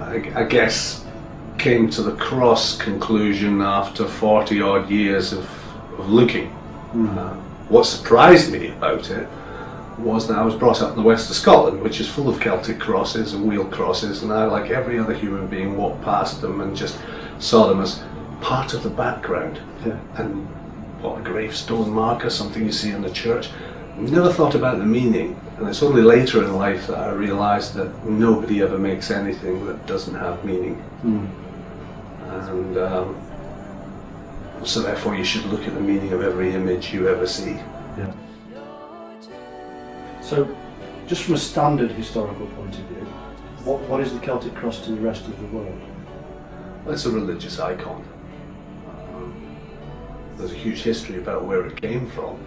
I guess came to the cross conclusion after 40 odd years of looking. What surprised me about it was that I was brought up in the west of Scotland, which is full of Celtic crosses and wheel crosses, and I, like every other human being, walked past them and just saw them as part of the background. And what, a gravestone mark or something you see in the church. Never thought about the meaning, and it's only later in life that I realised that nobody ever makes anything that doesn't have meaning. And so therefore you should look at the meaning of every image you ever see. So, just from a standard historical point of view, what is the Celtic cross to the rest of the world? Well, it's a religious icon. There's a huge history about where it came from.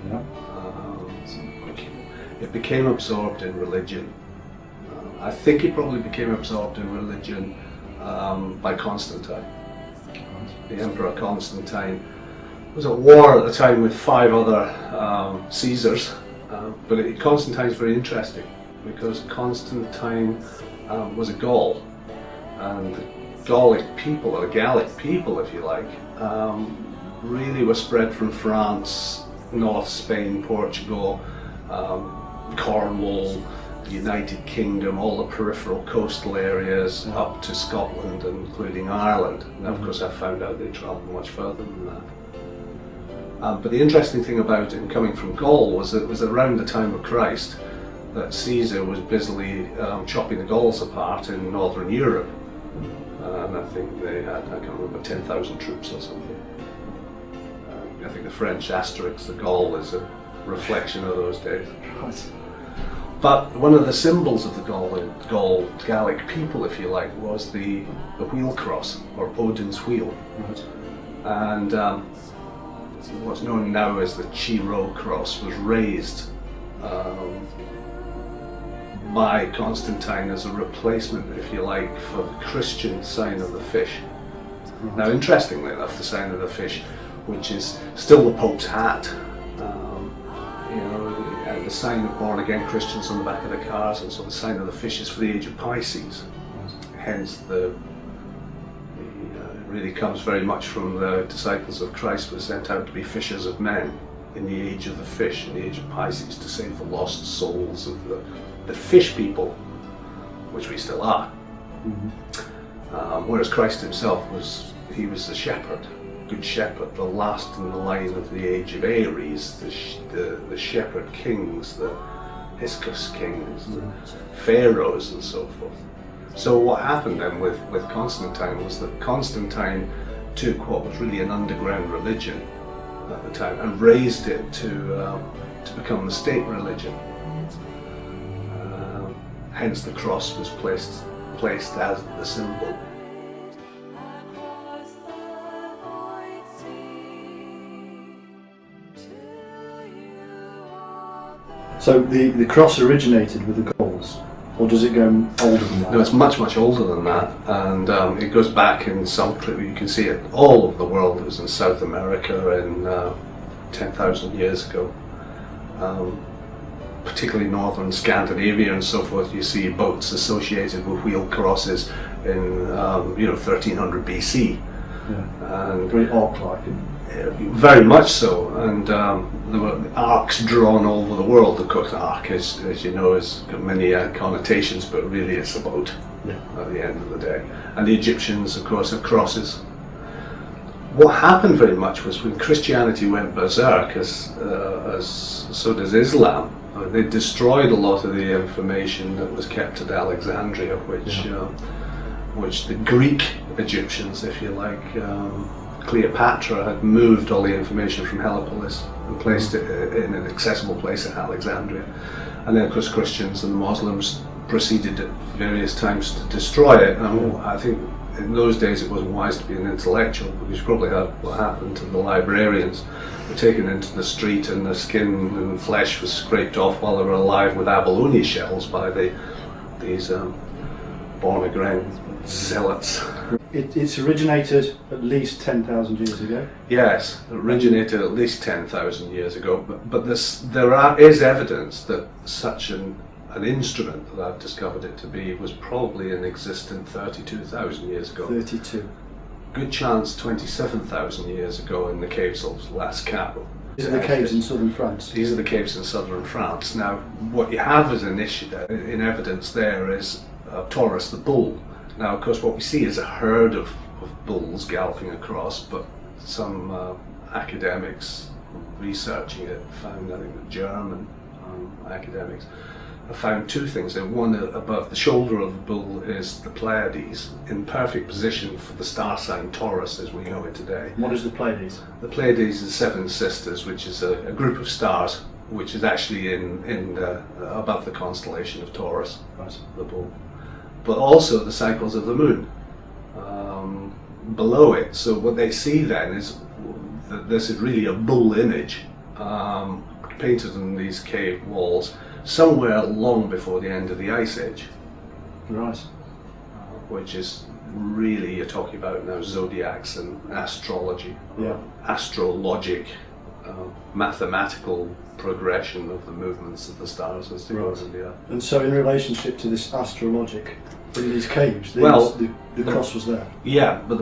It became absorbed in religion. I think it probably became absorbed in religion by Constantine. The Emperor Constantine was at war at the time with 5 other Caesars, but Constantine's very interesting because Constantine was a Gaul, and the Gallic people, or the Gallic people if you like, really were spread from France, North Spain, Portugal, Cornwall, the United Kingdom, all the peripheral coastal areas up to Scotland, including Ireland. Now, of course, I found out they travelled much further than that. But the interesting thing about it coming from Gaul was that it was around the time of Christ that Caesar was busily chopping the Gauls apart in northern Europe. And I think they had, I can't remember, 10,000 troops or something. I think the French asterisk, the Gaul, is a reflection of those days. But one of the symbols of the Gallic people, if you like, was the wheel cross, or Odin's wheel. And what's known now as the Chi Rho cross was raised by Constantine as a replacement, if you like, for the Christian sign of the fish. Now, interestingly enough, the sign of the fish, which is still the Pope's hat, the sign of born-again Christians on the back of the cars, and so the sign of the fish is for the age of Pisces. Hence, it really comes very much from the disciples of Christ who were sent out to be fishers of men in the age of the fish, in the age of Pisces, to save the lost souls of the fish people, which we still are. Whereas Christ himself was the shepherd. Good shepherd, the last in the line of the age of Aries, the shepherd kings, the Hyksos kings, the pharaohs and so forth. So what happened then with Constantine was that Constantine took what was really an underground religion at the time and raised it to become the state religion. Hence the cross was placed as the symbol. So the cross originated with the Gauls, or does it go older than that? No, it's much, much older than that, and it goes back in some, you can see it all over the world. It was in South America in 10,000 years ago, particularly northern Scandinavia and so forth. You see boats associated with wheel crosses in 1300 BC. And very ark-like. Very much so, and there were arcs drawn all over the world. Of course, arc, as you know, has got many connotations, but really it's a boat at the end of the day. And the Egyptians, of course, have crosses. What happened very much was when Christianity went berserk, as so does Islam, they destroyed a lot of the information that was kept at Alexandria, which the Greek Egyptians, if you like, Cleopatra had moved all the information from Heliopolis and placed it in an accessible place at Alexandria. And then of course Christians and Muslims proceeded at various times to destroy it. And I think in those days it wasn't wise to be an intellectual, because you probably heard what happened to the librarians. They were taken into the street and their skin and flesh was scraped off while they were alive with abalone shells by these born-again zealots. It's originated at least 10,000 years ago? Yes, it originated at least 10,000 years ago, but there is evidence that such an an instrument that I've discovered it to be was probably in existence 32,000 years ago. 32. Good chance 27,000 years ago in the caves of Lascaux. These are the caves in southern France. These are the caves in southern France. Now, what you have as an issue there, in evidence there, is Taurus the bull. Now, of course, what we see is a herd of bulls galloping across, but some academics researching it found, I think the German academics, have found two things. One, above the shoulder of the bull is the Pleiades, in perfect position for the star sign Taurus as we know it today. What is the Pleiades? The Pleiades is Seven Sisters, which is a group of stars which is actually above the constellation of Taurus, right, the bull. But also the cycles of the moon below it. So what they see then is that this is really a bull image painted on these cave walls somewhere long before the end of the Ice Age. Right. Which is really, you're talking about now zodiacs and astrology, yeah, astrologic, mathematical progression of the movements of the stars as they go around the Earth. And so in relationship to this astrologic, in these caves, the cross was there? Yeah, but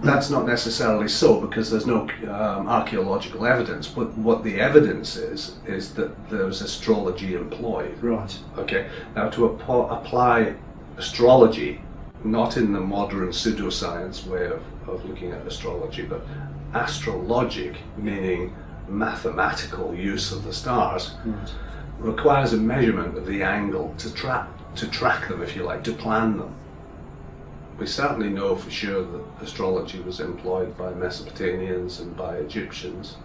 that's not necessarily so, because there's no archaeological evidence. But what the evidence is that there's astrology employed. Right. Okay, now to apply astrology, not in the modern pseudoscience way of looking at astrology, but astrologic, meaning mathematical use of the stars, right, requires a measurement of the angle to track them, if you like, to plan them. We certainly know for sure that astrology was employed by Mesopotamians and by Egyptians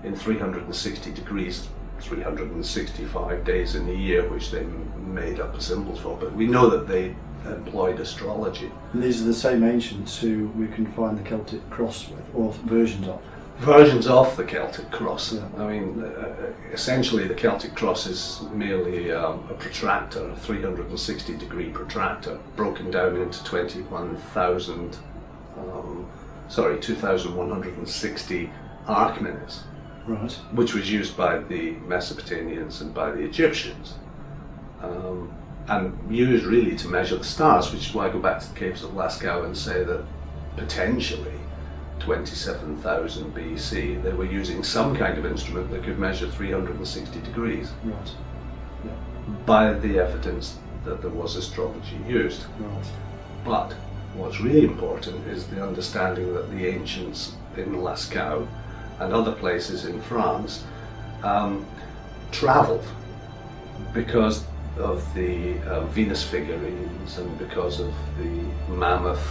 in 360 degrees, 365 days in the year, which they made up the symbols for, but we know that they employed astrology. And these are the same ancients who we can find the Celtic cross with, or versions of? Versions of the Celtic cross. Yeah. I mean, essentially the Celtic cross is merely a protractor, a 360 degree protractor, broken down into 2,160 arc minutes, right, which was used by the Mesopotamians and by the Egyptians, and used really to measure the stars, which is why I go back to the caves of Lascaux and say that potentially 27,000 BC, they were using some kind of instrument that could measure 360 degrees. right, yeah, By the evidence that there was astrology used. right. But what's really important is the understanding that the ancients in Lascaux and other places in France travelled because of the Venus figurines and because of the mammoth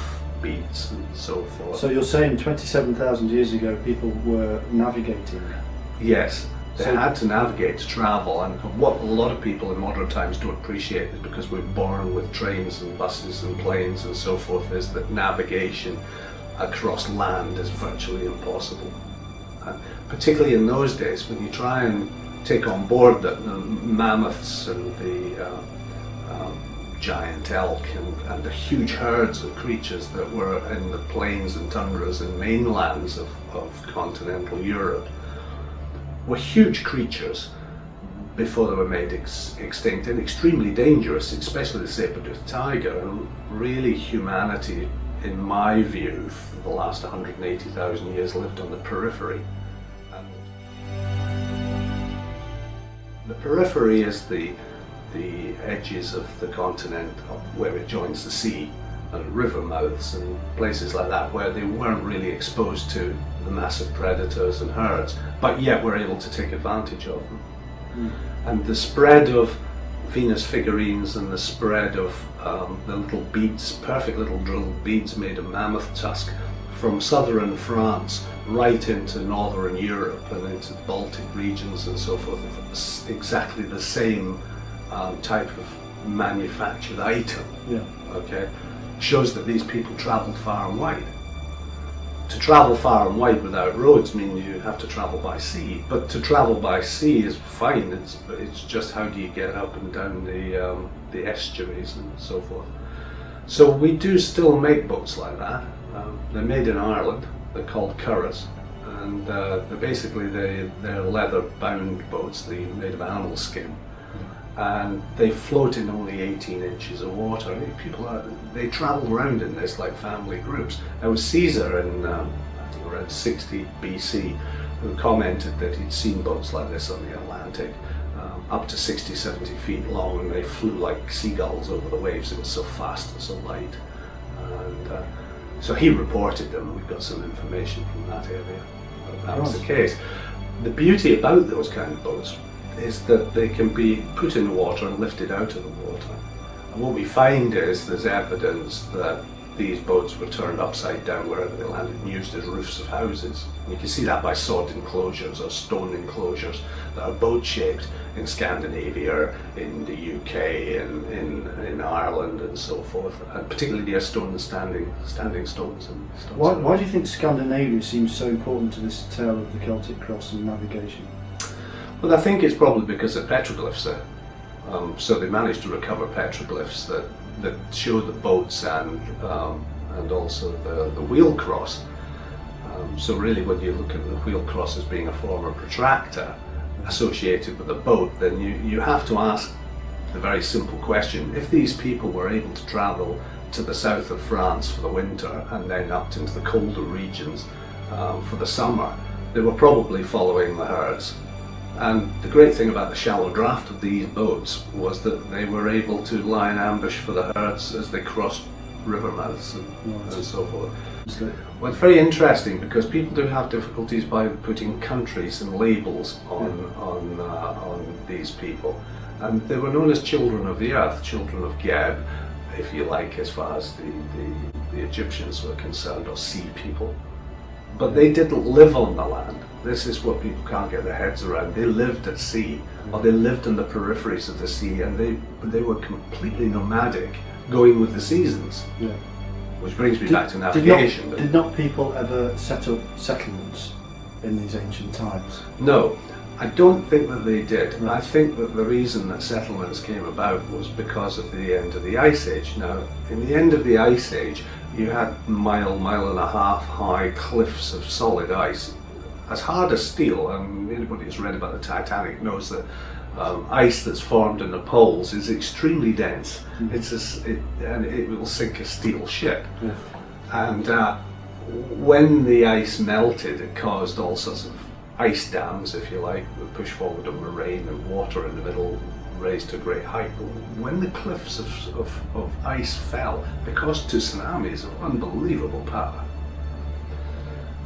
beads and so forth. So you're saying 27,000 years ago people were navigating? Yes, they So- had to navigate, to travel, and what a lot of people in modern times don't appreciate is because we're born with trains and buses and planes and so forth, is that navigation across land is virtually impossible. And particularly in those days when you try and take on board the mammoths and the giant elk and the huge herds of creatures that were in the plains and tundras and mainlands of continental Europe, were huge creatures before they were made extinct and extremely dangerous, especially the saber-toothed tiger. And really humanity, in my view, for the last 180,000 years lived on the periphery. And the periphery is the edges of the continent where it joins the sea, and river mouths and places like that, where they weren't really exposed to the massive predators and herds, but yet were able to take advantage of them. And the spread of Venus figurines and the spread of the little beads, perfect little drilled beads made of mammoth tusk, from southern France right into northern Europe and into the Baltic regions and so forth, exactly the same type of manufactured item. Yeah. Okay, shows that these people travelled far and wide. To travel far and wide without roads means you have to travel by sea. But to travel by sea is fine. It's just how do you get up and down the estuaries and so forth. So we do still make boats like that. They're made in Ireland. They're called curraghs, and they're leather-bound boats. They're made of animal skin. and they float in only 18 inches of water. They travel around in this like family groups. There was Caesar in I think around 60 BC who commented that he'd seen boats like this on the Atlantic, up to 60, 70 feet long, and they flew like seagulls over the waves. It was so fast and so light. And so he reported them. We've got some information from that area. That was the case. The beauty about those kind of boats is that they can be put in the water and lifted out of the water. And what we find is there's evidence that these boats were turned upside down wherever they landed and used as roofs of houses. And you can see that by sod enclosures or stone enclosures that are boat-shaped in Scandinavia, in the UK, in Ireland and so forth, and particularly near standing stones. Why do you think Scandinavia seems so important to this tale of the Celtic cross and navigation? Well, I think it's probably because of petroglyphs there. So they managed to recover petroglyphs that show the boats and also the wheel cross. So really, when you look at the wheel cross as being a form of protractor associated with a boat, then you have to ask the very simple question: if these people were able to travel to the south of France for the winter and then up into the colder regions for the summer, they were probably following the herds. And the great thing about the shallow draft of these boats was that they were able to lie in ambush for the herds as they crossed river mouths and so forth. Well, it's very interesting because people do have difficulties by putting countries and labels on these people. And they were known as children of the earth, children of Geb, if you like, as far as the Egyptians were concerned, or sea people. But they didn't live on the land. This is what people can't get their heads around. They lived at sea, or they lived in the peripheries of the sea, and they were completely nomadic, going with the seasons. Yeah. Which brings me back to navigation. Did not people ever set up settlements in these ancient times? No, I don't think that they did. Right. I think that the reason that settlements came about was because of the end of the Ice Age. Now, in the end of the Ice Age, you had mile and a half high cliffs of solid ice, as hard as steel. And anybody who's read about the Titanic knows that ice that's formed in the poles is extremely dense. And it will sink a steel ship. Yeah. And when the ice melted, it caused all sorts of ice dams, if you like, that push forward a moraine, and water in the middle raised to a great height. But when the cliffs of ice fell, it caused two tsunamis of unbelievable power.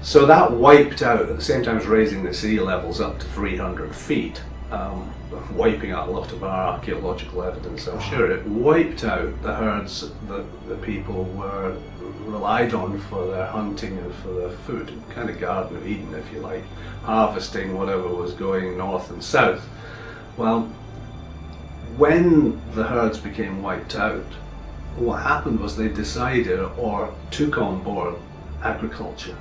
So that wiped out, at the same time as raising the sea levels up to 300 feet, wiping out a lot of our archaeological evidence, I'm sure. It wiped out the herds that the people were relied on for their hunting and for their food, kind of Garden of Eden, if you like, harvesting whatever was going north and south. Well, when the herds became wiped out, what happened was they decided or took on board agriculture.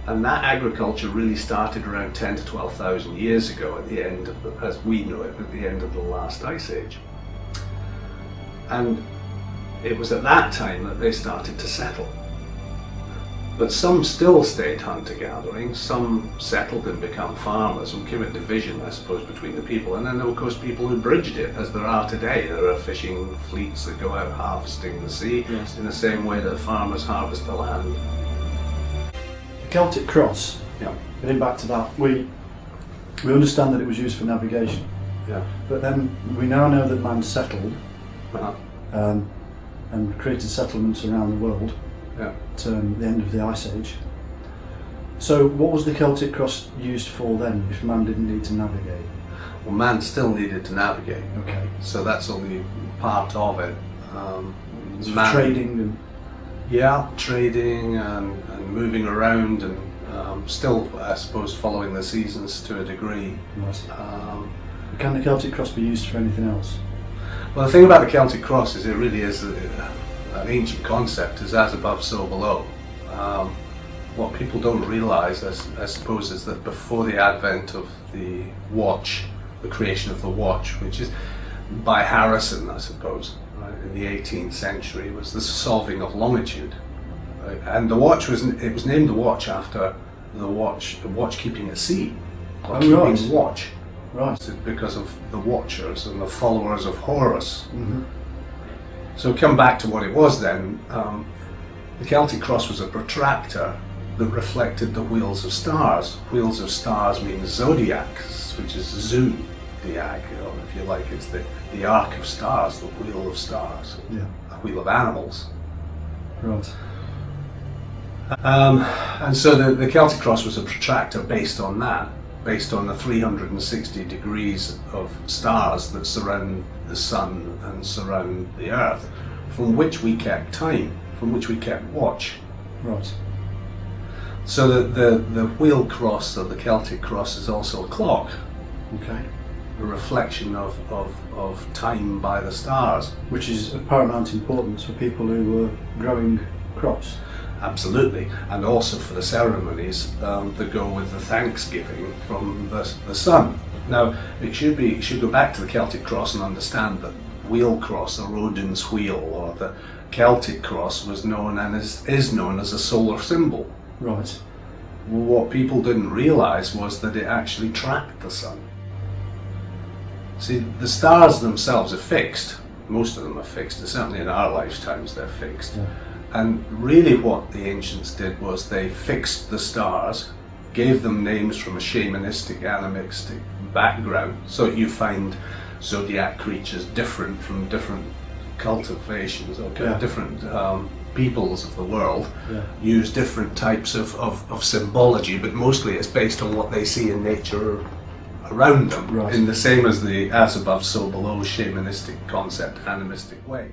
And that agriculture really started around 10 to 12,000 years ago, at the end of as we know it, at the end of the last ice age. And it was at that time that they started to settle. But some still stayed hunter-gathering, some settled and become farmers, and came a division, I suppose, between the people. And then there were, of course, people who bridged it, as there are today. There are fishing fleets that go out harvesting the sea, yes, in the same way that farmers harvest the land. The Celtic cross, yeah, getting back to that, we understand that it was used for navigation. Yeah. But then we now know that man settled, uh-huh, and created settlements around the world, yeah, at the end of the Ice Age. So what was the Celtic cross used for then, if man didn't need to navigate? Well, man still needed to navigate. Okay. So that's only part of it. For trading and... Yeah, trading and moving around, and still, I suppose, following the seasons to a degree. Yes. Can the Celtic cross be used for anything else? Well, the thing about the Celtic cross is it really is an ancient concept, is as above, so below. What people don't realise, I suppose, is that before the advent of the watch, the creation of the watch, which is by Harrison, I suppose, right, in the 18th century, was the solving of longitude. Right? And the watch was named the watch after the watch keeping at sea, or keeping watch. Right. It's because of the watchers and the followers of Horus. Mm-hmm. So come back to what it was then. The Celtic cross was a protractor that reflected the wheels of stars. Wheels of stars means zodiacs, which is zodiac, if you like. It's the arc of stars, the wheel of stars, Yeah. a wheel of animals. Right. And so the Celtic cross was a protractor based on that, based on the 360 degrees of stars that surround the sun and surround the earth, from which we kept time, from which we kept watch. Right. So the wheel cross, or the Celtic cross, is also a clock, Okay. a reflection of time by the stars. Which is of paramount importance for people who were growing crops. Absolutely, and also for the ceremonies that go with the thanksgiving from the sun. Now, it should go back to the Celtic cross and understand that wheel cross, or Odin's wheel, or the Celtic cross, was known and is known as a solar symbol. Right. What people didn't realise was that it actually tracked the sun. See, the stars themselves are fixed. Most of them are fixed, and certainly in our lifetimes they're fixed. Yeah. And really what the ancients did was they fixed the stars, gave them names from a shamanistic, animistic background, so you find zodiac creatures different from different cultivations, okay, Yeah. different peoples of the world, Yeah. use different types of symbology, but mostly it's based on what they see in nature around them, Right. in the same as the as above so below shamanistic concept, animistic way.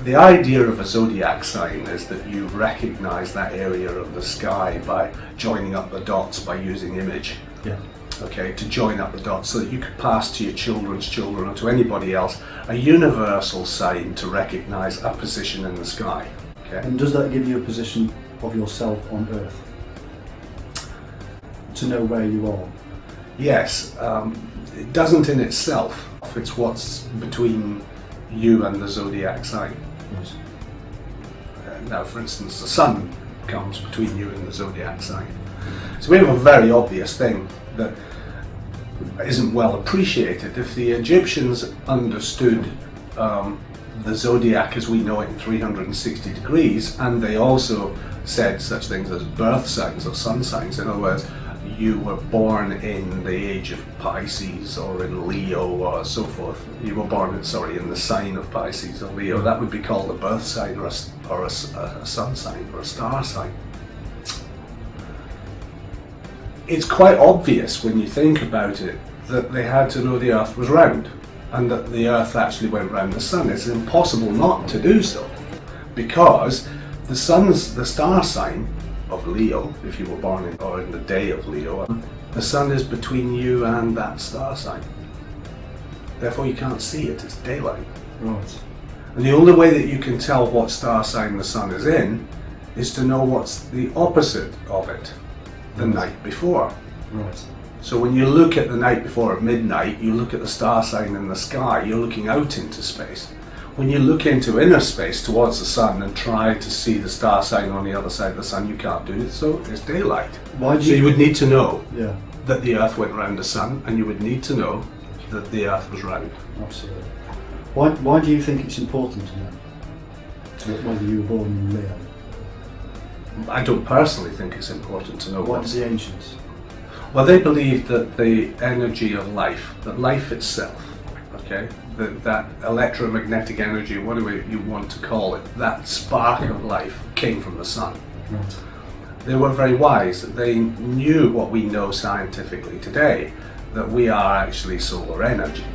The idea of a zodiac sign is that you recognize that area of the sky by joining up the dots, by using image. Yeah. Okay, to join up the dots so that you could pass to your children's children or to anybody else a universal sign to recognize a position in the sky. Okay. And does that give you a position of yourself on Earth? To know where you are? Yes, it doesn't in itself. It's what's between you and the zodiac sign. Yes. Now, for instance, the sun comes between you and the zodiac sign. So we have a very obvious thing that isn't well appreciated. If the Egyptians understood the zodiac as we know it in 360 degrees, and they also said such things as birth signs or sun signs, in other words, you were born in the age of Pisces or in Leo or so forth. You were born in the sign of Pisces or Leo. That would be called a birth sign or a sun sign or a star sign. It's quite obvious when you think about it that they had to know the Earth was round and that the Earth actually went round the Sun. It's impossible not to do so, because the star sign of Leo, if you were born in the day of Leo, the sun is between you and that star sign. Therefore you can't see it, it's daylight. Right. And the only way that you can tell what star sign the sun is in is to know what's the opposite of it the night before. Right. So when you look at the night before at midnight, you look at the star sign in the sky, you're looking out into space. When you look into inner space towards the sun and try to see the star sign on the other side of the sun, you can't do it, so it's daylight. Why do So you would need to know Yeah, that the Earth went round the sun, and you would need to know that the Earth was round. absolutely. Why do you think it's important to know whether you were born in Leo? I don't personally think it's important to know Why what's... did the ancients? Well, they believed that the energy of life, that life itself, okay, that electromagnetic energy, whatever you want to call it, that spark of life came from the sun. Right. They were very wise. They knew what we know scientifically today, that we are actually solar energy.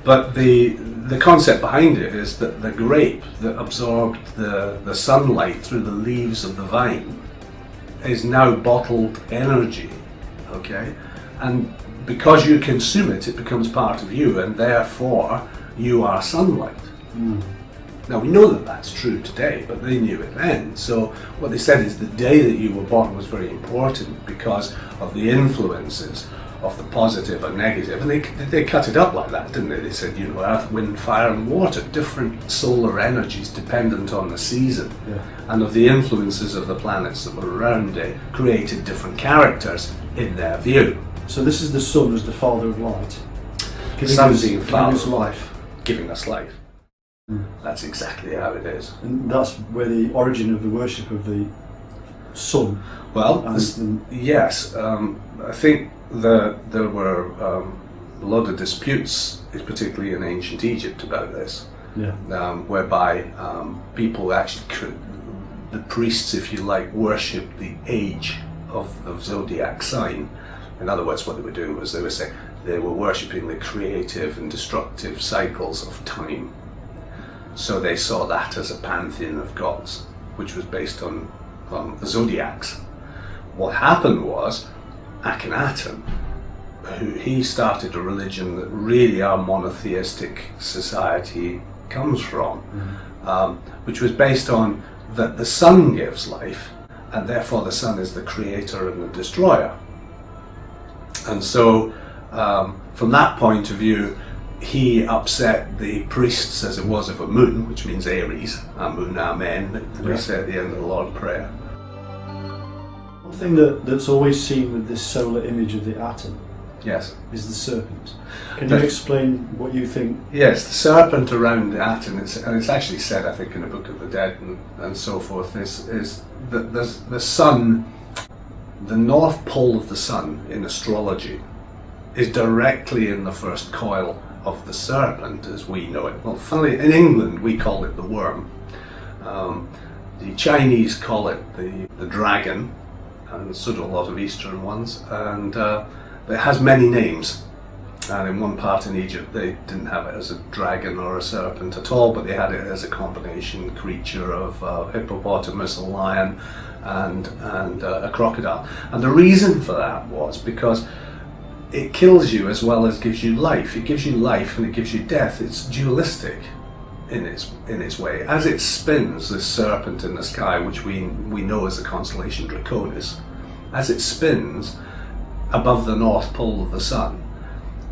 But the concept behind it is that the grape that absorbed the sunlight through the leaves of the vine is now bottled energy, okay? And because you consume it, it becomes part of you, and therefore you are sunlight. Mm. Now we know that that's true today, but they knew it then. So what they said is the day that you were born was very important, because of the influences of the positive and negative, and they cut it up like that, didn't they? They said, you know, earth, wind, fire and water, different solar energies dependent on the season, and of the influences of the planets that were around it created different characters in their view. So this is the sun as the father of light, Giving us life. Giving us life. That's exactly how it is. And that's where the origin of the worship of the sun. Well, yes, I think there were a lot of disputes, particularly in ancient Egypt, about this, whereby people actually, the priests, if you like, worshipped the age of the zodiac sign. In other words, what they were doing was they were worshipping the creative and destructive cycles of time. So they saw that as a pantheon of gods, which was based on the zodiacs. What happened was Akhenaten, he started a religion that really our monotheistic society comes from, which was based on that the sun gives life, and therefore the sun is the creator and the destroyer. And so from that point of view, he upset the priests, as it was, of Amun, which means Aries, Amun, Amen, that we say at the end of the Lord's Prayer. One thing that's always seen with this solar image of the atom is the serpent. Can you explain what you think? Yes, the serpent around the atom, and it's actually said, I think, in the Book of the Dead and so forth, is that the sun, the north pole of the sun in astrology, is directly in the first coil of the serpent as we know it. Well, funnily, in England we call it the worm. The Chinese call it the dragon, and so do a lot of Eastern ones, and it has many names. And in one part in Egypt they didn't have it as a dragon or a serpent at all, but they had it as a combination creature of hippopotamus, a lion and a crocodile. And the reason for that was because it kills you as well as gives you life. It gives you life and it gives you death. It's dualistic in its way. As it spins, this serpent in the sky, which we know as the constellation Draconis, as it spins above the north pole of the sun,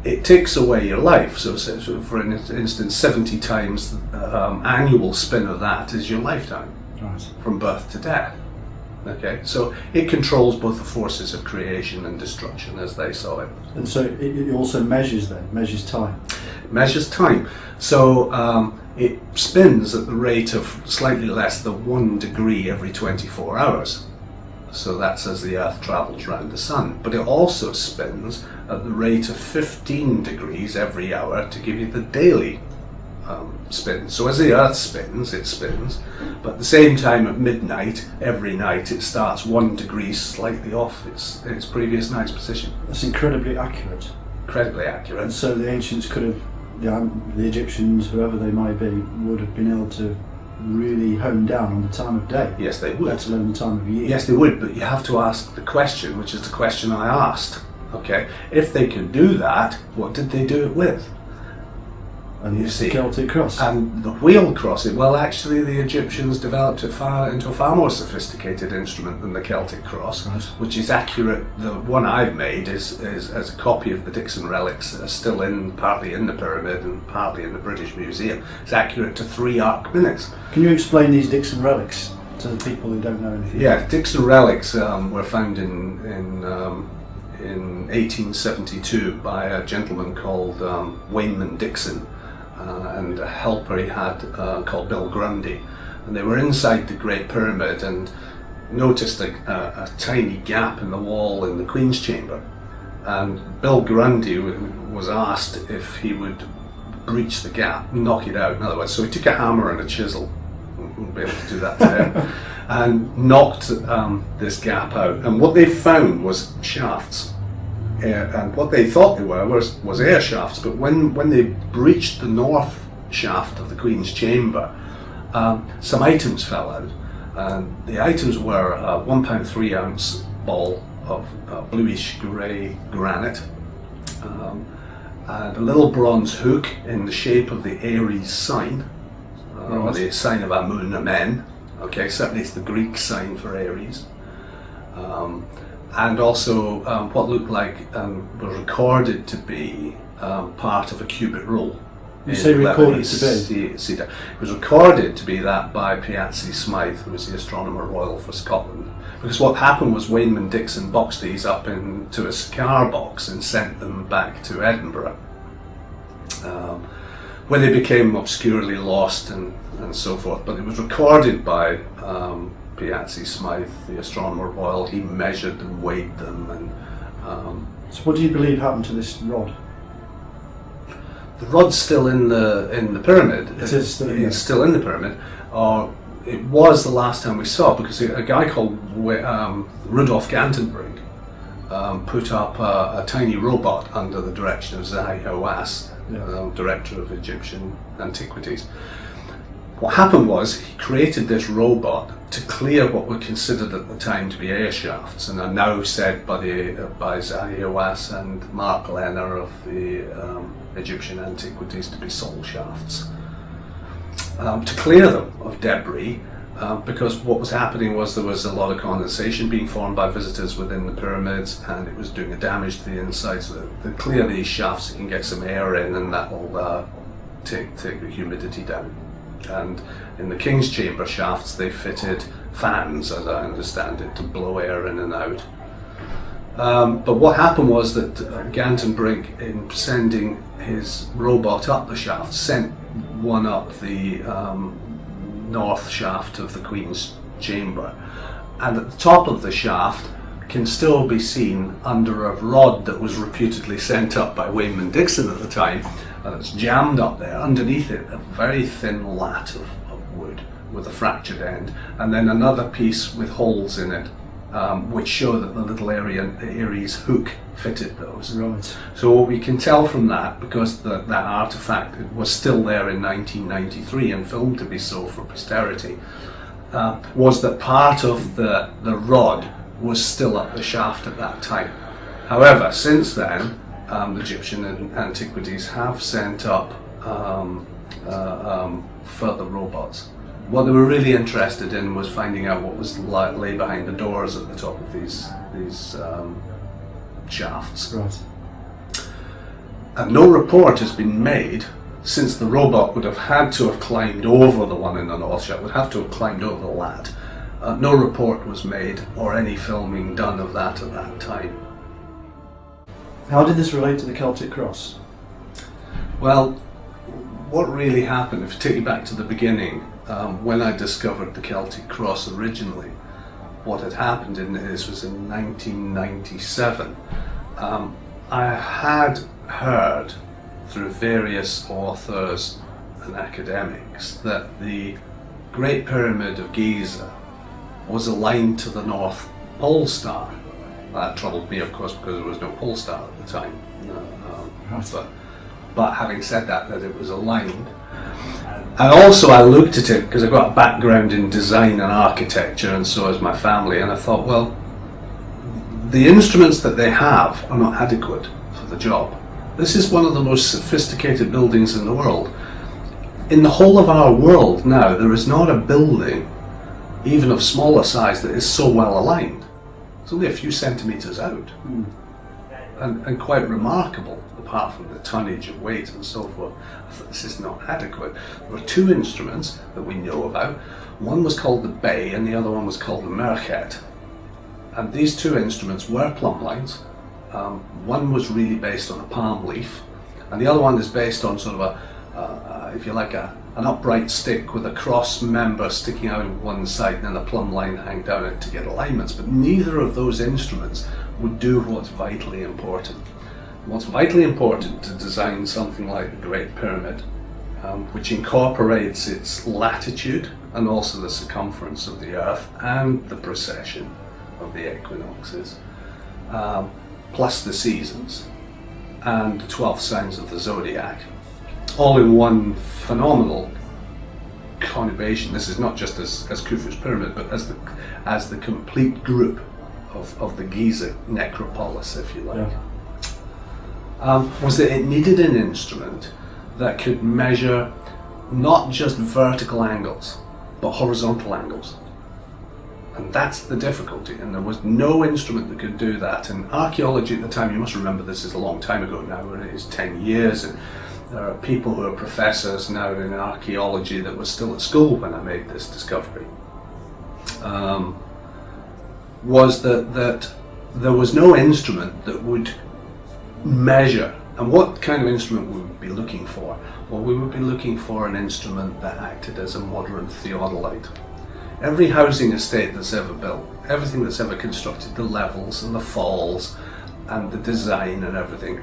it takes away your life. So for instance, 70 times annual spin of that is your lifetime, from birth to death. Okay, so it controls both the forces of creation and destruction as they saw it. And so it also measures time. It measures time. So it spins at the rate of slightly less than 1 degree every 24 hours. So that's as the Earth travels around the Sun. But it also spins at the rate of 15 degrees every hour to give you the daily spin. So as the Earth spins, it spins, but at the same time at midnight, every night, it starts 1 degree slightly off its previous night's position. That's incredibly accurate. Incredibly accurate. And so the ancients could have, the Egyptians, whoever they might be, would have been able to really hone down on the time of day. Yes, they would. Let alone the time of year. Yes, they would, but you have to ask the question, which is the question I asked. Okay, if they could do that, what did they do it with? And you see, Celtic cross. And the wheel crossing, well, actually the Egyptians developed it into a far more sophisticated instrument than the Celtic cross, which is accurate. The one I've made is as a copy of the Dixon relics, still partly in the pyramid and partly in the British Museum. It's accurate to 3 arc minutes. Can you explain these Dixon relics to the people who don't know anything? Yeah, Dixon relics were found in 1872 by a gentleman called Wayman Dixon. And a helper he had called Bill Grundy, and they were inside the Great Pyramid and noticed a tiny gap in the wall in the Queen's Chamber, and Bill Grundy was asked if he would breach the gap, knock it out, in other words. So he took a hammer and a chisel, wouldn't be able to do that today, and knocked this gap out, and what they found was shafts. And what they thought they were was air shafts, but when they breached the north shaft of the Queen's Chamber, some items fell out, and the items were a 1 pound 3 ounce ball of bluish grey granite, and a little bronze hook in the shape of the Aries sign, or the sign of Amun, Amen. Okay, certainly it's the Greek sign for Aries. and also what looked like was recorded to be part of a cubit rule. You say recorded to be? It was recorded to be that by Piazzi Smythe, who was the Astronomer Royal for Scotland. Because what happened was Wayneman Dixon boxed these up into a cigar box and sent them back to Edinburgh, where they became obscurely lost and so forth. But it was recorded by Piazzi Smythe, the Astronomer Royal. He measured and weighed them. And so what do you believe happened to this rod? the rod's still in the pyramid. It is still, it's still in the pyramid. It was the last time we saw it, because a guy called Rudolf Gantenbrink put up a tiny robot under the direction of Zahi Hawass, director of Egyptian antiquities. What happened was he created this robot to clear what were considered at the time to be air shafts, and are now said by Zahi Hawass and Mark Lenner of the Egyptian antiquities to be soul shafts. To clear them of debris, because what was happening was there was a lot of condensation being formed by visitors within the pyramids, and it was doing a damage to the inside. So to clear these shafts, you can get some air in, and that will take the humidity down. And in the King's Chamber shafts, they fitted fans, as I understand it, to blow air in and out. But what happened was that Gantenbrink, in sending his robot up the shaft, sent one up the north shaft of the Queen's Chamber, and at the top of the shaft can still be seen, under a rod that was reputedly sent up by Wayneman Dixon at the time, and it's jammed up there, underneath it a very thin lat of wood with a fractured end, and then another piece with holes in it, which show that the little Aries hook fitted those. Right. So what we can tell from that, because that artefact was still there in 1993 and filmed to be so for posterity, was that part of the rod was still up the shaft at that time. However, since then, the Egyptian antiquities have sent up further robots. What they were really interested in was finding out what was lay behind the doors at the top of these shafts. Right. And no report has been made, since the robot would have had to have climbed over the one in the north shaft, would have to have climbed over the lat. No report was made or any filming done of that at that time. How did this relate to the Celtic cross? Well, what really happened, if you take you back to the beginning, when I discovered the Celtic cross originally, what had happened in this was in 1997. I had heard through various authors and academics that the Great Pyramid of Giza was aligned to the North Pole Star. That troubled me, of course, because there was no pole star at the time. But having said that it was aligned. And also I looked at it, because I've got a background in design and architecture, and so has my family, and I thought, well, the instruments that they have are not adequate for the job. This is one of the most sophisticated buildings in the world. In the whole of our world now, there is not a building, even of smaller size, that is so well aligned. It's only a few centimetres out, and quite remarkable, apart from the tonnage of weight and so forth. I thought, this is not adequate. There were two instruments that we know about. One was called the Bay and the other one was called the Merchet. And these two instruments were plumb lines. One was really based on a palm leaf, and the other one is based on sort of if you like, an upright stick with a cross member sticking out of one side and then a plumb line hanging down it to get alignments. But neither of those instruments would do what's vitally important. What's vitally important to design something like the Great Pyramid, which incorporates its latitude and also the circumference of the Earth and the precession of the equinoxes, plus the seasons and the 12 signs of the zodiac, all in one phenomenal conurbation. This is not just as Khufu's pyramid, but as the complete group of the Giza necropolis, if you like. Was that it needed an instrument that could measure not just vertical angles, but horizontal angles. And that's the difficulty, and there was no instrument that could do that. And archaeology at the time, you must remember this is a long time ago now, and it is 10 years, and there are people who are professors now in archaeology that were still at school when I made this discovery. Was that there was no instrument that would measure. And what kind of instrument would we be looking for? Well, we would be looking for an instrument that acted as a modern theodolite. Every housing estate that's ever built, everything that's ever constructed, the levels and the falls and the design and everything,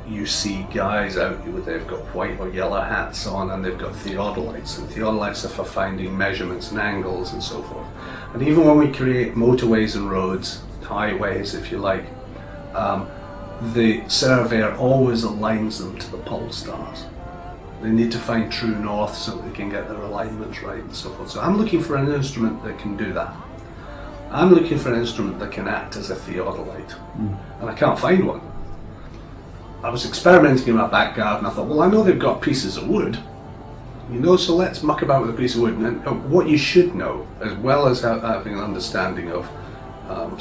you see guys out with, they've got white or yellow hats on, and they've got theodolites, and theodolites are for finding measurements and angles and so forth. And even when we create motorways and roads, highways if you like, the surveyor always aligns them to the pole stars. They need to find true north so that they can get their alignments right and so forth. So I'm looking for an instrument that can do that. I'm looking for an instrument that can act as a theodolite, and I can't find one. I was experimenting in my back garden. I thought, well, I know they've got pieces of wood, so let's muck about with a piece of wood. And what you should know, as well as having an understanding of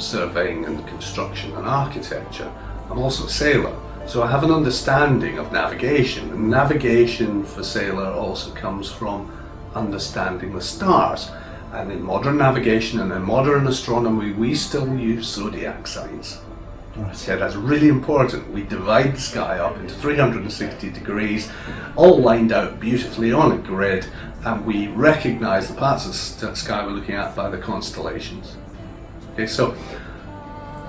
surveying and construction and architecture, I'm also a sailor. So I have an understanding of navigation, and navigation for sailor also comes from understanding the stars. And in modern navigation and in modern astronomy, we still use zodiac signs. Right. Okay, that's really important. We divide the sky up into 360 degrees, all lined out beautifully on a grid, and we recognize the parts of the sky we're looking at by the constellations. Okay, so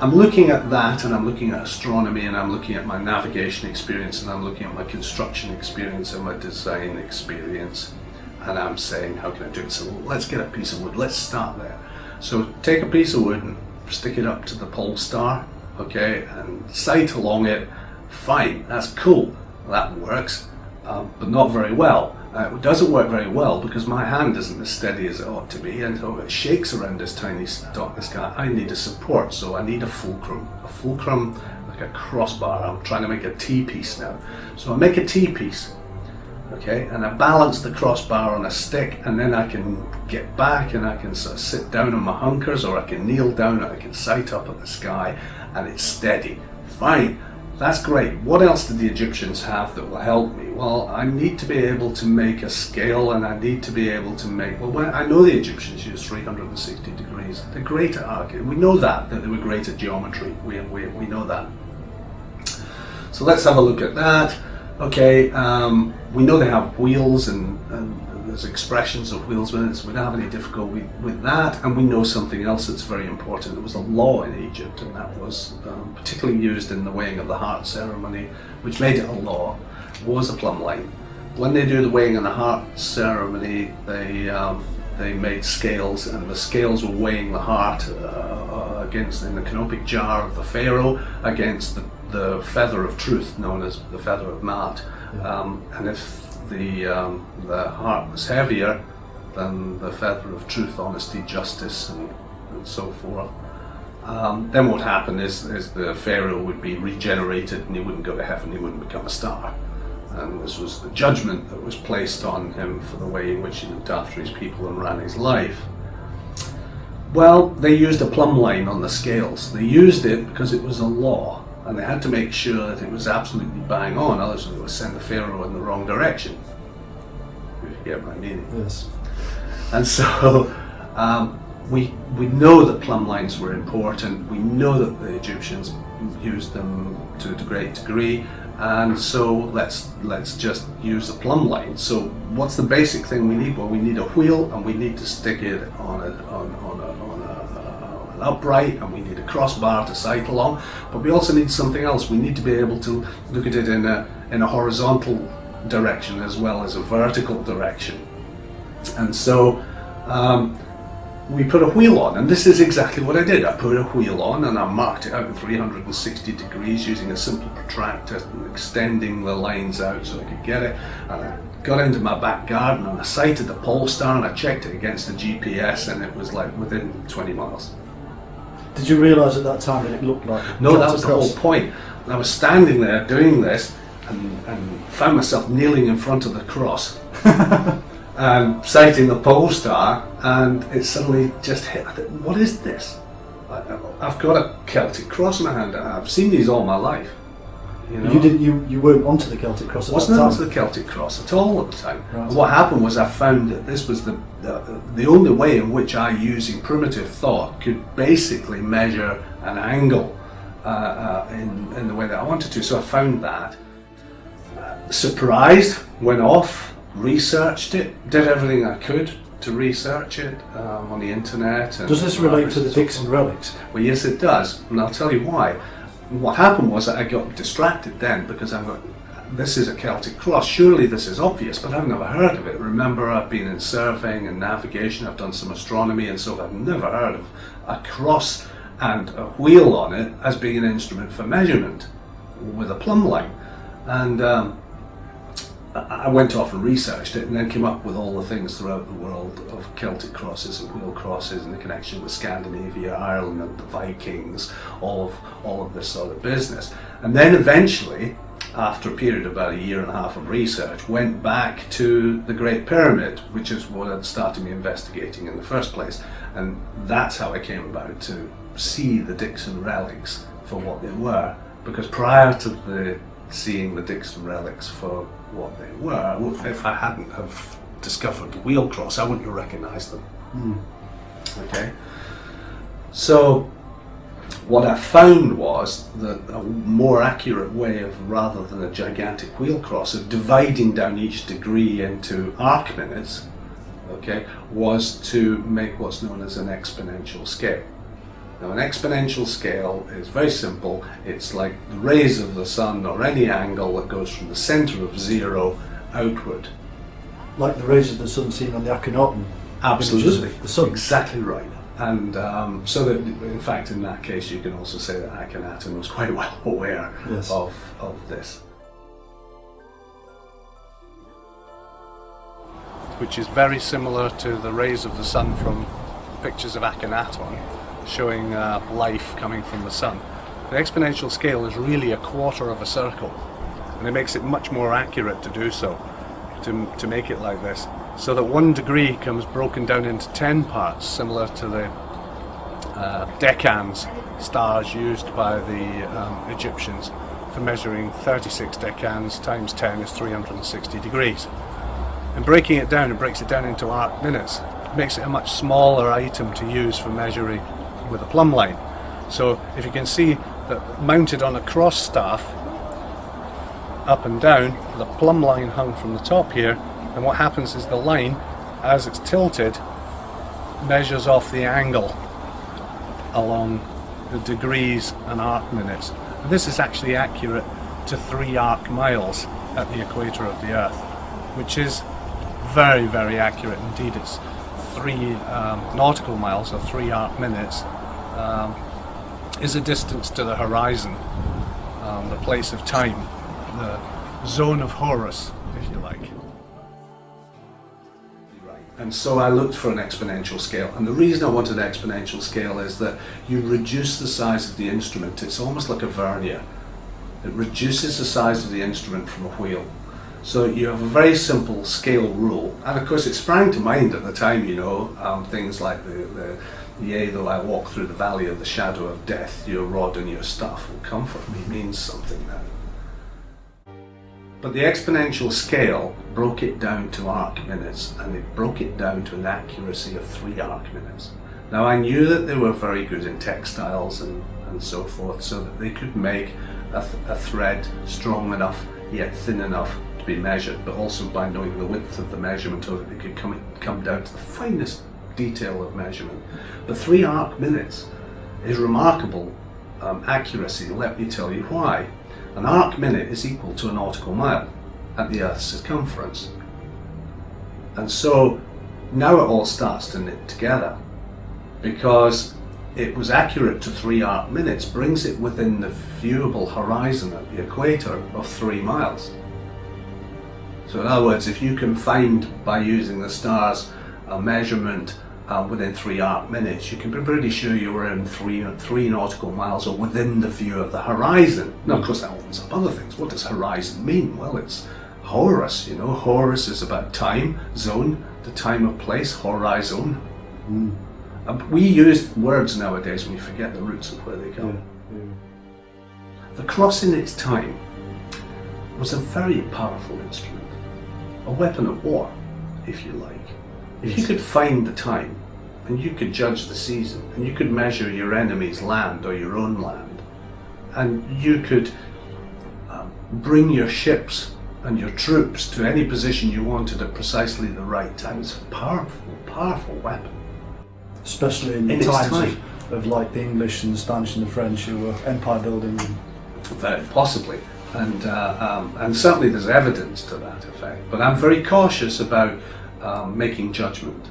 I'm looking at that, and I'm looking at astronomy, and I'm looking at my navigation experience, and I'm looking at my construction experience and my design experience, and I'm saying, how can I do it? So let's get a piece of wood, let's start there. So take a piece of wood and stick it up to the pole star, okay, and sight along it. Fine, that's cool, that works, but not very well. It doesn't work very well because my hand isn't as steady as it ought to be, and so it shakes around this tiny dot in the sky. I need a support, so I need a fulcrum like a crossbar. I'm trying to make a T-piece now. So I make a T-piece, okay, and I balance the crossbar on a stick, and then I can get back and I can sort of sit down on my hunkers, or I can kneel down and I can sight up at the sky, and it's steady. Fine. That's great. What else did the Egyptians have that will help me? Well, I need to be able to make a scale, and I need to be able to make, I know the Egyptians used 360 degrees. They're great at architecture. We know that they were great at geometry. We know that. So let's have a look at that. Okay, we know they have wheels, and there's expressions of wheels with it, so we don't have any difficulty with that. And we know something else that's very important. There was a law in Egypt, and that was particularly used in the weighing of the heart ceremony, which made it a law, was a plumb line. When they do the weighing of the heart ceremony, they made scales, and the scales were weighing the heart against, in the canopic jar of the pharaoh, against the feather of truth, known as the feather of Maat. And if the heart was heavier than the feather of truth, honesty, justice, and so forth, then what happened is the pharaoh would be regenerated, and he wouldn't go to heaven, he wouldn't become a star. And this was the judgment that was placed on him for the way in which he looked after his people and ran his life. Well, they used a plumb line on the scales. They used it because it was a law, and they had to make sure that it was absolutely bang on, otherwise it would send the pharaoh in the wrong direction. If you get my meaning. Yes. And so we know that plumb lines were important. We know that the Egyptians used them to a great degree, and so let's just use the plumb line. So what's the basic thing we need? Well, we need a wheel, and we need to stick it on an upright, and we need a crossbar to sight along, but we also need something else. We need to be able to look at it in a horizontal direction as well as a vertical direction. And so we put a wheel on, and this is exactly what I did. I put a wheel on, and I marked it out in 360 degrees using a simple protractor, extending the lines out so I could get it. And I got into my back garden, and I sighted the pole star, and I checked it against the GPS, and it was like within 20 miles. Did you realise at that time that it looked like? No, that was the whole point. I was standing there doing this, and found myself kneeling in front of the cross. sighting the pole star, and it suddenly just hit. I thought, what is this? I've got a Celtic cross in my hand. I've seen these all my life. You know? You weren't onto the Celtic cross at that time? Wasn't onto the Celtic cross at all at the time. Right. And what happened was I found that this was the only way in which I, using primitive thought, could basically measure an angle in the way that I wanted to. So I found that. Surprised, went off, researched it, did everything I could to research it on the internet. Does this relate to the Dixon relics? Well, yes, it does, and I'll tell you why. What happened was that I got distracted then, because I got, this is a Celtic cross, surely this is obvious, but I've never heard of it. Remember, I've been in surveying and navigation, I've done some astronomy, and so I've never heard of a cross and a wheel on it as being an instrument for measurement with a plumb line. And I went off and researched it, and then came up with all the things throughout the world of Celtic crosses and wheel crosses, and the connection with Scandinavia, Ireland, and the Vikings, all of this sort of business. And then eventually, after a period of about a year and a half of research, went back to the Great Pyramid, which is what had started me investigating in the first place. And that's how I came about to see the Dixon relics for what they were, because prior to seeing the Dixon relics for what they were, if I hadn't have discovered the wheel cross, I wouldn't have recognised them. Okay, so what I found was that a more accurate way of, rather than a gigantic wheel cross, of dividing down each degree into arc minutes, okay, was to make what's known as an exponential scale. Now, an exponential scale is very simple. It's like the rays of the sun, or any angle that goes from the centre of zero outward. Like the rays of the sun seen on the Akhenaten. Absolutely, the sun. Exactly right. And so that, in fact, in that case, you can also say that Akhenaten was quite well aware of this. Which is very similar to the rays of the sun from pictures of Akhenaten, showing life coming from the sun. The exponential scale is really a quarter of a circle, and it makes it much more accurate to do so, to make it like this, so that 1 degree comes broken down into 10 parts, similar to the decans, stars used by the Egyptians for measuring 36 decans times 10 is 360 degrees. And breaking it down, it breaks it down into arc minutes. It makes it a much smaller item to use for measuring with a plumb line. So if you can see that mounted on a cross staff up and down, the plumb line hung from the top here, and what happens is the line, as it's tilted, measures off the angle along the degrees and arc minutes. And this is actually accurate to 3 arc miles at the equator of the Earth, which is very, very accurate indeed. It's 3 nautical miles, or 3 arc minutes, is a distance to the horizon, the place of time, the zone of Horus, if you like. And so I looked for an exponential scale, and the reason I wanted an exponential scale is that you reduce the size of the instrument. It's almost like a vernier. It reduces the size of the instrument from a wheel. So you have a very simple scale rule, and of course it sprang to mind at the time, you know, things like yea, though I walk through the valley of the shadow of death, your rod and your staff will comfort me, means something now. But the exponential scale broke it down to arc minutes, and it broke it down to an accuracy of 3 arc minutes. Now I knew that they were very good in textiles and so forth, so that they could make a thread strong enough yet thin enough to be measured, but also by knowing the width of the measurement, so that they could come down to the finest detail of measurement. But 3 arc minutes is remarkable accuracy. Let me tell you why. An arc minute is equal to a nautical mile at the Earth's circumference. And so now it all starts to knit together, because it was accurate to 3 arc minutes, brings it within the viewable horizon at the equator of 3 miles. So in other words, if you can find, by using the stars, a measurement within 3 arc minutes, you can be pretty sure you were in 3 nautical miles, or within the view of the horizon. Now of course that opens up other things. What does horizon mean? Well, it's Horus, you know. Horus is about time, zone, the time of place, horizon. We use words nowadays and we forget the roots of where they come. The cross in its time was a very powerful instrument, a weapon of war, if you like. If you could find the time, and you could judge the season, and you could measure your enemy's land or your own land, and you could bring your ships and your troops to any position you wanted at precisely the right time, it's a powerful, powerful weapon. Especially in the times of like the English and the Spanish and the French who were empire building. Very possibly. And certainly there's evidence to that effect. But I'm very cautious about making judgment,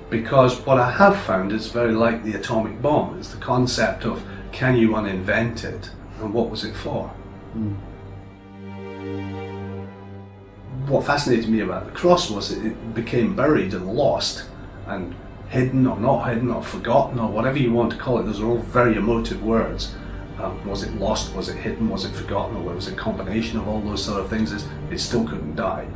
because what I have found is very like the atomic bomb. It's the concept of, can you uninvent it, and what was it for? What fascinated me about the cross was that it became buried and lost and hidden or not hidden or forgotten or whatever you want to call it. Those are all very emotive words. Was it lost, was it hidden, was it forgotten, or was it a combination of all those sort of things? It still couldn't die.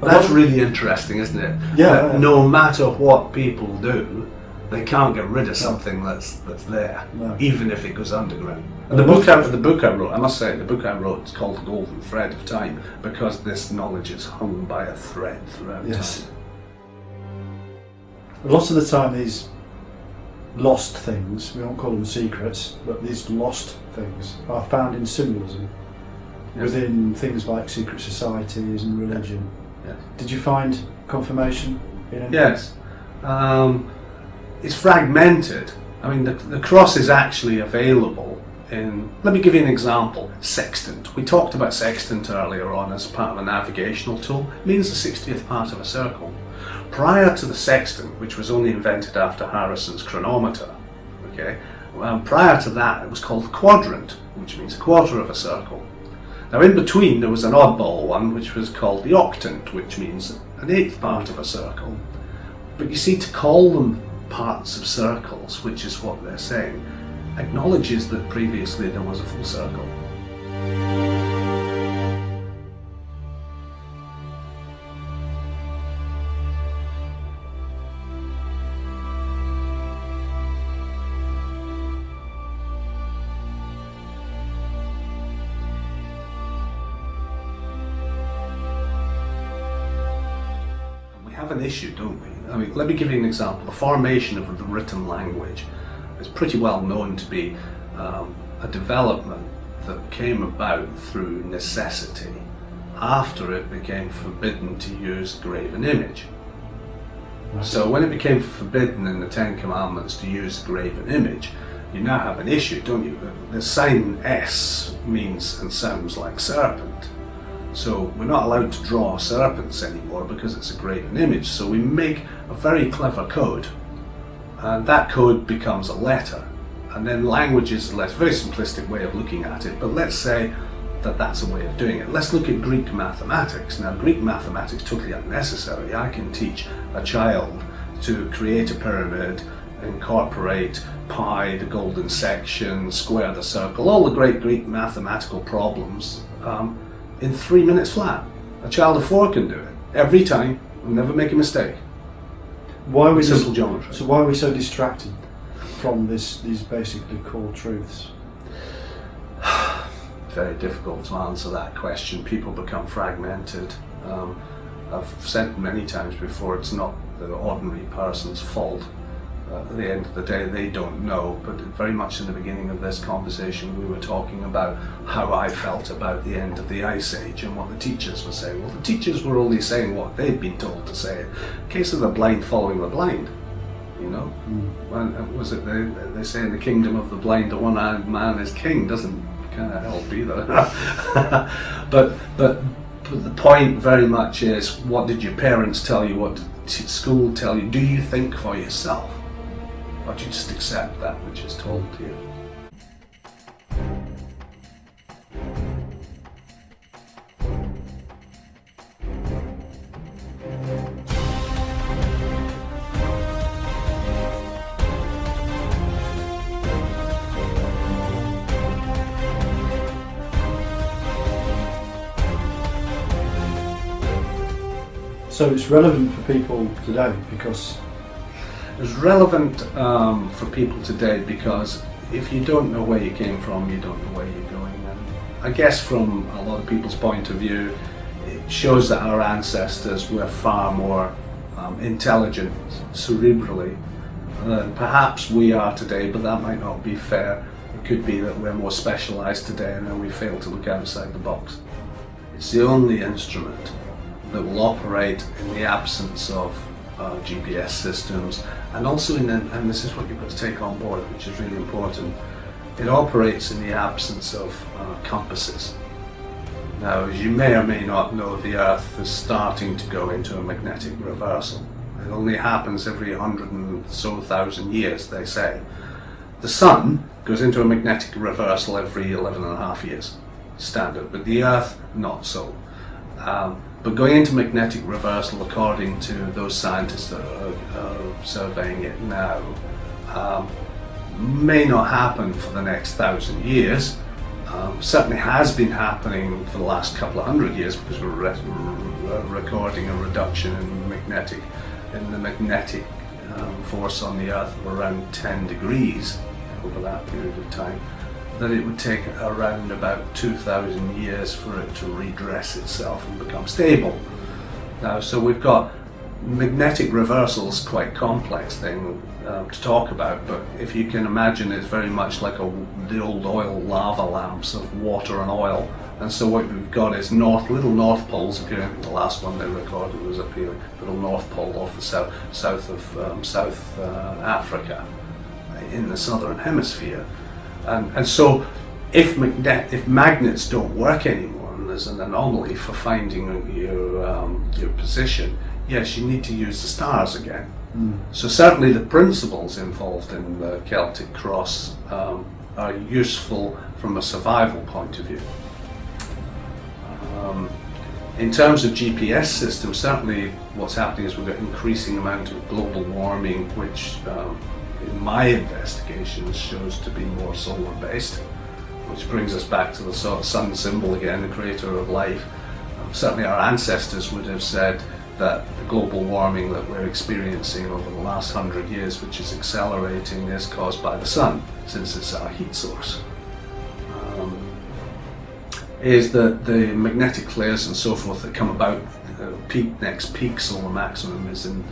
That's really interesting, isn't it? Yeah. No matter what people do, they can't get rid of something that's there, even if it goes underground. And the book I wrote, I must say, the book I wrote is called The Golden Thread of Time, because this knowledge is hung by a thread throughout time. A lot of the time these lost things, we won't call them secrets, but these lost things are found in symbolism within things like secret societies and religion. Did you find confirmation in anything? Yes. It's fragmented. I mean, the cross is actually available in, let me give you an example, sextant. We talked about sextant earlier on as part of a navigational tool. It means the 60th part of a circle. Prior to the sextant, which was only invented after Harrison's chronometer, prior to that it was called the quadrant, which means a quarter of a circle. Now in between there was an oddball one which was called the octant, which means an eighth part of a circle. But you see, to call them parts of circles, which is what they're saying, acknowledges that previously there was a full circle. An issue, don't we? I mean, let me give you an example. The formation of the written language is pretty well known to be a development that came about through necessity after it became forbidden to use graven image. So when it became forbidden in the Ten Commandments to use graven image, you now have an issue, don't you? The sign S means and sounds like serpent. So we're not allowed to draw serpents anymore because it's a graven image. So we make a very clever code, and that code becomes a letter. And then language is a letter. Very simplistic way of looking at it, but let's say that that's a way of doing it. Let's look at Greek mathematics. Now, Greek mathematics is totally unnecessary. I can teach a child to create a pyramid, incorporate pi, the golden section, square the circle, all the great Greek mathematical problems in 3 minutes flat. A child of 4 can do it every time and never make a mistake. Why are we simple geometry? So why are we so distracted from these basically core truths? Very difficult to answer that question. People become fragmented. I've said many times before, it's not the ordinary person's fault. At the end of the day, they don't know, but very much in the beginning of this conversation we were talking about how I felt about the end of the Ice Age and what the teachers were saying. Well, the teachers were only saying what they'd been told to say. Case of the blind following the blind, you know. When, was it they say in the kingdom of the blind the one-eyed man is king? Doesn't kind of help either. but the point very much is, what did your parents tell you? What did school tell you? Do you think for yourself? Or do you just accept that which is told to you? So it's relevant for people today because... It's relevant for people today because if you don't know where you came from, you don't know where you're going. And I guess from a lot of people's point of view, it shows that our ancestors were far more intelligent cerebrally than perhaps we are today, but that might not be fair. It could be that we're more specialised today and then we fail to look outside the box. It's the only instrument that will operate in the absence of GPS systems, and also and this is what you've got to take on board, which is really important, it operates in the absence of compasses. Now, as you may or may not know, the Earth is starting to go into a magnetic reversal. It only happens every 100 and so thousand years, they say. The Sun goes into a magnetic reversal every 11 and a half years, standard, but the Earth, not so. But going into magnetic reversal, according to those scientists that are surveying it now, may not happen for the next 1,000 years. Certainly has been happening for the last couple of hundred years because we're recording a reduction in the magnetic force on the Earth of around 10 degrees over that period of time. That it would take around about 2,000 years for it to redress itself and become stable. Now, so we've got magnetic reversals, quite complex thing to talk about, but if you can imagine, it's very much like the old oil lava lamps of water and oil. And so what we've got is little north poles appearing. The last one they recorded was up here, little north pole off the south of South Africa in the southern hemisphere. And so if magnets don't work anymore, and there's an anomaly for finding your position, yes, you need to use the stars again. So certainly the principles involved in the Celtic cross are useful from a survival point of view. In terms of GPS systems, certainly what's happening is we've got increasing amount of global warming, which in my investigations shows to be more solar based, which brings us back to the sort of sun symbol again, the creator of life. Certainly our ancestors would have said that the global warming that we're experiencing over the last 100 years, which is accelerating, is caused by the sun, since it's our heat source. Is that the magnetic flares and so forth that come about, next peak solar maximum is in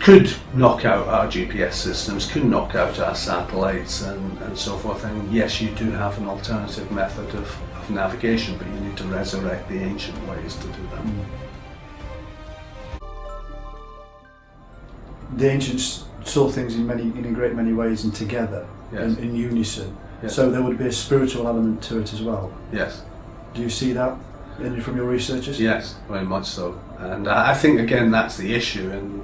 could knock out our GPS systems, could knock out our satellites and so forth. And yes, you do have an alternative method of navigation, but you need to resurrect the ancient ways to do that. The ancients saw things in a great many ways and together, yes. in unison. Yes. So there would be a spiritual element to it as well. Yes. Do you see that from your researches? Yes, very much so. And I think again that's the issue, and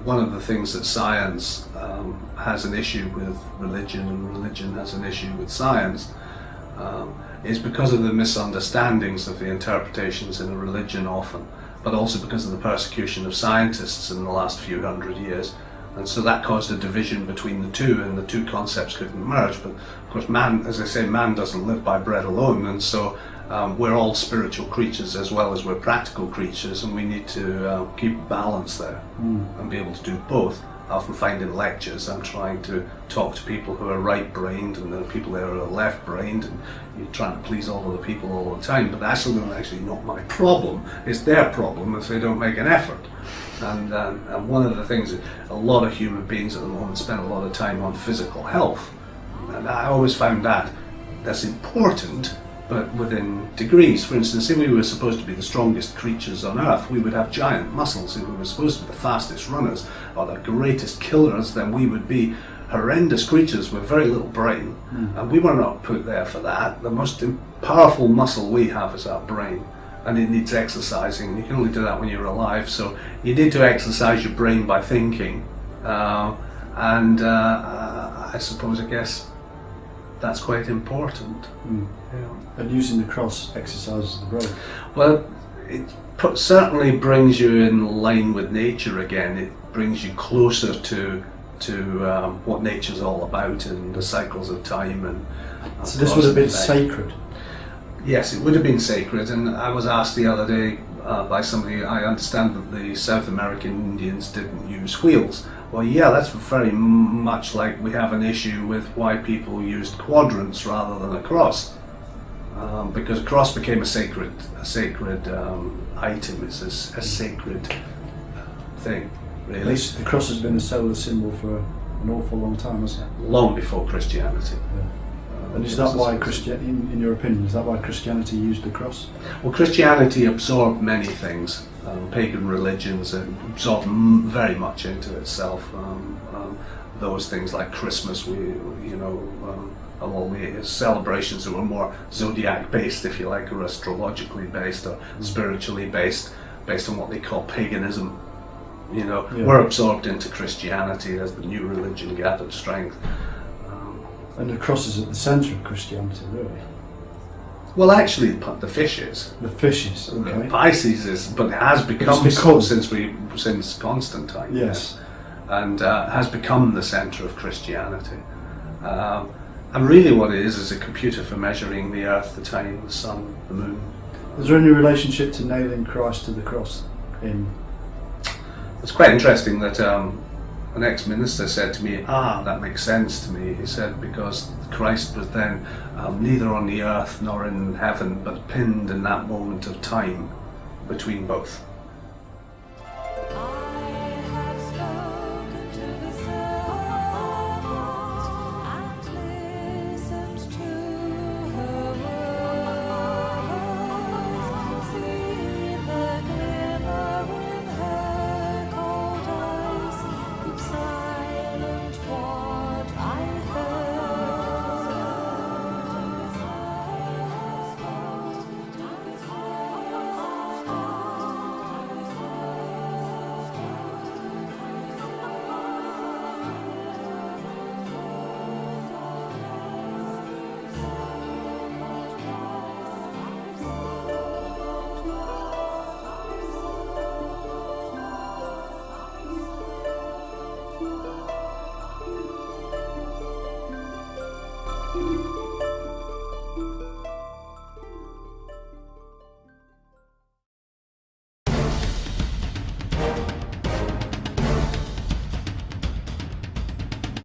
one of the things that science has an issue with religion, and religion has an issue with science, is because of the misunderstandings of the interpretations in a religion often, but also because of the persecution of scientists in the last few hundred years. And so that caused a division between the two, and the two concepts couldn't merge. But of course, man, as I say, man doesn't live by bread alone, and so we're all spiritual creatures as well as we're practical creatures, and we need to keep balance there and be able to do both. I often find in lectures I'm trying to talk to people who are right-brained, and there are people there who are left-brained, and you're trying to please all of the people all the time, but that's actually not my problem. It's their problem if they don't make an effort. And one of the things that a lot of human beings at the moment spend a lot of time on physical health, and I always found that's important, but within degrees. For instance, if we were supposed to be the strongest creatures on Earth, we would have giant muscles. If we were supposed to be the fastest runners or the greatest killers, then we would be horrendous creatures with very little brain. And we were not put there for that. The most powerful muscle we have is our brain, and it needs exercising. You can only do that when you're alive, so you need to exercise your brain by thinking. I suppose, I guess, that's quite important. Yeah. And using the cross exercises the brain. Well, it certainly brings you in line with nature again. It brings you closer to what nature's all about and the cycles of time. And so this would have been sacred. Yes, it would have been sacred, and I was asked the other day by somebody, I understand that the South American Indians didn't use wheels. Well, yeah, that's very much like we have an issue with why people used quadrants rather than a cross. Because a cross became a sacred item, it's a sacred thing, really. The cross has been a solar symbol for an awful long time, hasn't it? Long before Christianity. And is that why in your opinion, is that why Christianity used the cross? Well, Christianity absorbed many things. Pagan religions absorbed very much into itself. Those things like Christmas, all the celebrations that were more zodiac based, if you like, or astrologically based, or spiritually based on what they call paganism, were absorbed into Christianity as the new religion gathered strength. And the cross is at the centre of Christianity, really. Well, actually, the fish is. The fish is, okay. Pisces is, but it has become so since Constantine. Yes. And has become the centre of Christianity. And really what it is a computer for measuring the earth, the time, the sun, the moon. Is there any relationship to nailing Christ to the cross? It's quite interesting that an ex-minister said to me, that makes sense to me. He said, because Christ was then neither on the earth nor in heaven, but pinned in that moment of time between both.